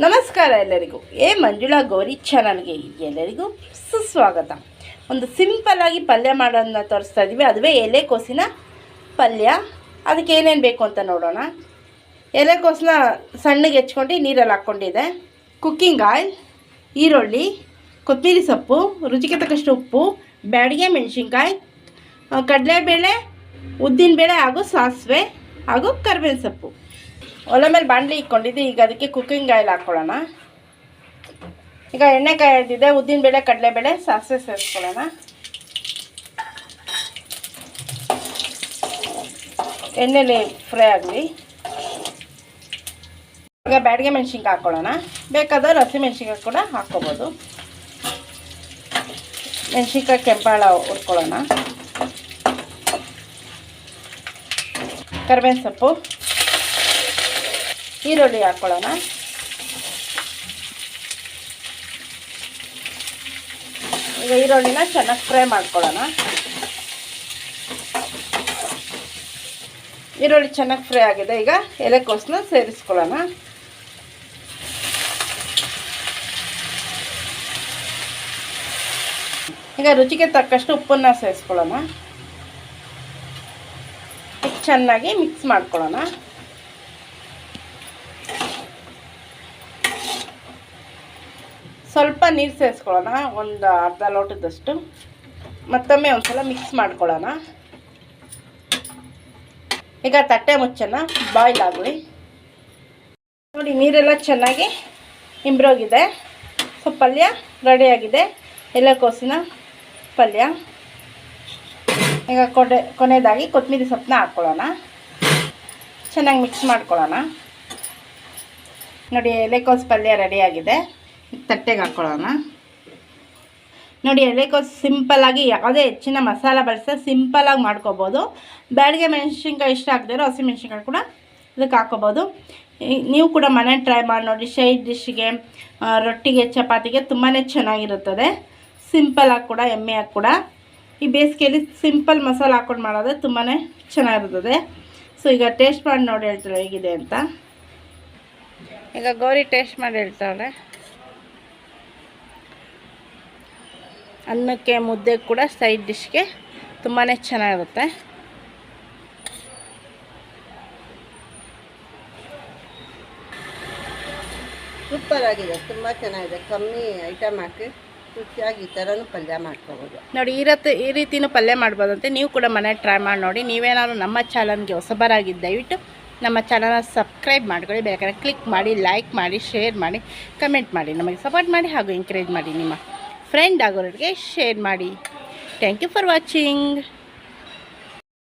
ನಮಸ್ಕಾರ ಎಲ್ಲರಿಗೂ. ಮಂಜುಳಾ ಗೌರಿ ಚಾನಲ್ಗೆ ಎಲ್ಲರಿಗೂ ಸುಸ್ವಾಗತ. ಒಂದು ಸಿಂಪಲ್ಲಾಗಿ ಪಲ್ಯ ಮಾಡೋದನ್ನ ತೋರಿಸ್ತಾ ಇದ್ದೀವಿ. ಅದುವೇ ಎಲೆಕೋಸಿನ ಪಲ್ಯ. ಅದಕ್ಕೆ ಏನೇನು ಬೇಕು ಅಂತ ನೋಡೋಣ. ಎಲೆಕೋಸನ್ನ ಸಣ್ಣಗೆ ಹೆಚ್ಕೊಂಡು ನೀರಲ್ಲಿ ಹಾಕ್ಕೊಂಡಿದೆ. ಕುಕ್ಕಿಂಗ್ ಆಯಿಲ್, ಈರುಳ್ಳಿ, ಕೊತ್ತಂಬರಿ ಸೊಪ್ಪು, ರುಚಿಗೆ ತಕ್ಕಷ್ಟು ಉಪ್ಪು, ಬ್ಯಾಡಿಗೆ ಮೆಣಸಿನ್ಕಾಯಿ, ಕಡಲೆಬೇಳೆ, ಉದ್ದಿನಬೇಳೆ ಹಾಗೂ ಸಾಸಿವೆ ಹಾಗೂ ಕರಿಬೇವಿನ ಸೊಪ್ಪು. ಒಲೆ ಮೇಲೆ ಬಾಣಲಿ ಇಟ್ಕೊಂಡಿದ್ದು. ಈಗ ಅದಕ್ಕೆ ಕುಕ್ಕಿಂಗ್ ಆಯಿಲ್ ಹಾಕ್ಕೊಳ್ಳೋಣ. ಈಗ ಎಣ್ಣೆ ಕಾಯ್ದಿದೆ. ಉದ್ದಿನಬೇಳೆ, ಕಡಲೆಬೇಳೆ, ಸಾಸಿವೆ ಸೇರಿಸ್ಕೊಳ್ಳೋಣ. ಎಣ್ಣೆಲಿ ಫ್ರೈ ಆಗಲಿ. ಈಗ ಬ್ಯಾಡಿಗೆ ಮೆಣಸಿನ್ಕಾಯಿ ಹಾಕ್ಕೊಳ್ಳೋಣ. ಬೇಕಾದವ್ರು ಹಸಿಮೆಣ್ಸಿನ್ಕಾಯಿ ಕೂಡ ಹಾಕ್ಕೋಬೋದು. ಮೆಣಸಿನ್ಕಾಯಿ ಕೆಂಪಾಳ ಹುರ್ಕೊಳ್ಳೋಣ. ಕರಿಬೇವಿನ ಸೊಪ್ಪು, ಈರುಳ್ಳಿ ಹಾಕ್ಕೊಳ್ಳೋಣ. ಈಗ ಈರುಳ್ಳಿನ ಚೆನ್ನಾಗಿ ಫ್ರೈ ಮಾಡ್ಕೊಳ್ಳೋಣ. ಈರುಳ್ಳಿ ಚೆನ್ನಾಗಿ ಫ್ರೈ ಆಗಿದೆ. ಈಗ ಎಲೆಕೋಸನ್ನ ಸೇರಿಸ್ಕೊಳ್ಳೋಣ. ಈಗ ರುಚಿಗೆ ತಕ್ಕಷ್ಟು ಉಪ್ಪನ್ನು ಸೇರಿಸ್ಕೊಳ್ಳೋಣ. ಚೆನ್ನಾಗಿ ಮಿಕ್ಸ್ ಮಾಡ್ಕೊಳ್ಳೋಣ. ಸ್ವಲ್ಪ ನೀರು ಸೇರಿಸ್ಕೊಳ್ಳೋಣ, ಒಂದು ಅರ್ಧ ಲೋಟದಷ್ಟು. ಮತ್ತೊಮ್ಮೆ ಒಂದು ಸಲ ಮಿಕ್ಸ್ ಮಾಡ್ಕೊಳ್ಳೋಣ. ಈಗ ತಟ್ಟೆ ಮುಚ್ಚೋಣ, ಬಾಯ್ಲ್ ಆಗಲಿ. ನೋಡಿ, ನೀರೆಲ್ಲ ಚೆನ್ನಾಗಿ ಇಂಬ್ರೋಗಿದೆ. ಸೊ ಪಲ್ಯ ರೆಡಿಯಾಗಿದೆ, ಎಲೆಕೋಸಿನ ಪಲ್ಯ. ಈಗ ಕೊನೆಯದಾಗಿ ಕೊತ್ತಂಬರಿ ಸೊಪ್ಪನ್ನ ಹಾಕ್ಕೊಳ್ಳೋಣ. ಚೆನ್ನಾಗಿ ಮಿಕ್ಸ್ ಮಾಡ್ಕೊಳ್ಳೋಣ. ನೋಡಿ, ಎಲೆಕೋಸು ಪಲ್ಯ ರೆಡಿಯಾಗಿದೆ. ತಟ್ಟೆಗೆ ಹಾಕ್ಕೊಳ್ಳೋಣ. ನೋಡಿ, ಎಲೆಕೋಸು ಸಿಂಪಲ್ಲಾಗಿ ಯಾವುದೇ ಹೆಚ್ಚಿನ ಮಸಾಲ ಬಳಸ ಸಿಂಪಲ್ಲಾಗಿ ಮಾಡ್ಕೋಬೋದು. ಬ್ಯಾಡಿಗೆ ಮೆಣಸಿನ್ಕಾಯಿ ಇಷ್ಟ ಆಗದಿರೋ ಹಸಿಮೆಣ್ಸಿನ್ಕಾಯಿ ಕೂಡ ಇದಕ್ಕೆ ಹಾಕ್ಕೋಬೋದು. ನೀವು ಕೂಡ ಮನೆ ಟ್ರೈ ಮಾಡಿ ನೋಡಿ. ಸೈಡ್ ಡಿಶ್ಗೆ, ರೊಟ್ಟಿಗೆ, ಚಪಾತಿಗೆ ತುಂಬಾ ಚೆನ್ನಾಗಿರುತ್ತದೆ. ಸಿಂಪಲ್ಲಾಗಿ ಕೂಡ, ಎಮ್ಮೆಯಾಗಿ ಕೂಡ. ಈ ಬೇಸಿಗೆಯಲ್ಲಿ ಸಿಂಪಲ್ ಮಸಾಲ ಹಾಕ್ಕೊಂಡು ಮಾಡೋದು ತುಂಬಾ ಚೆನ್ನಾಗಿರ್ತದೆ. ಸೊ ಈಗ ಟೇಸ್ಟ್ ಮಾಡಿ ನೋಡಿ ಹೇಳ್ತಾಳೆ ಹೇಗಿದೆ ಅಂತ. ಈಗ ಗೌರಿ ಟೇಸ್ಟ್ ಮಾಡಿ ಹೇಳ್ತಾಳೆ. ಅನ್ನಕ್ಕೆ, ಮುದ್ದೆ ಕೂಡ ಸೈಡ್ ಡಿಶ್ಗೆ ತುಂಬಾ ಚೆನ್ನಾಗಿರುತ್ತೆ. ಸೂಪರ್ ಆಗಿದೆ, ತುಂಬ ಚೆನ್ನಾಗಿದೆ. ಕಮ್ಮಿ ಐಟಮ್ ಹಾಕಿ ರುಚಿಯಾಗಿ ಈ ಥರನೂ ಪಲ್ಯ ಮಾಡ್ಕೋಬೋದು. ನೋಡಿ, ಈ ರೀತಿಯೂ ಪಲ್ಯ ಮಾಡ್ಬೋದಂತೆ. ನೀವು ಕೂಡ ಮನೆ ಟ್ರೈ ಮಾಡಿ ನೋಡಿ. ನೀವೇನಾದ್ರು ನಮ್ಮ ಚಾನಲ್ಗೆ ಹೊಸಬರಾಗಿದ್ದು ದಯವಿಟ್ಟು ನಮ್ಮ ಚಾನಲ್ನ ಸಬ್ಸ್ಕ್ರೈಬ್ ಮಾಡ್ಕೊಳ್ಳಿ. ಬೇಕಾದ್ರೆ ಕ್ಲಿಕ್ ಮಾಡಿ, ಲೈಕ್ ಮಾಡಿ, ಶೇರ್ ಮಾಡಿ, ಕಮೆಂಟ್ ಮಾಡಿ, ನಮಗೆ ಸಪೋರ್ಟ್ ಮಾಡಿ ಹಾಗೂ ಎಂಕರೇಜ್ ಮಾಡಿ. ನಿಮ್ಮ ಫ್ರೆಂಡ್ ಆಗೋರಿಗೆ ಶೇರ್ ಮಾಡಿ. Thank you for watching.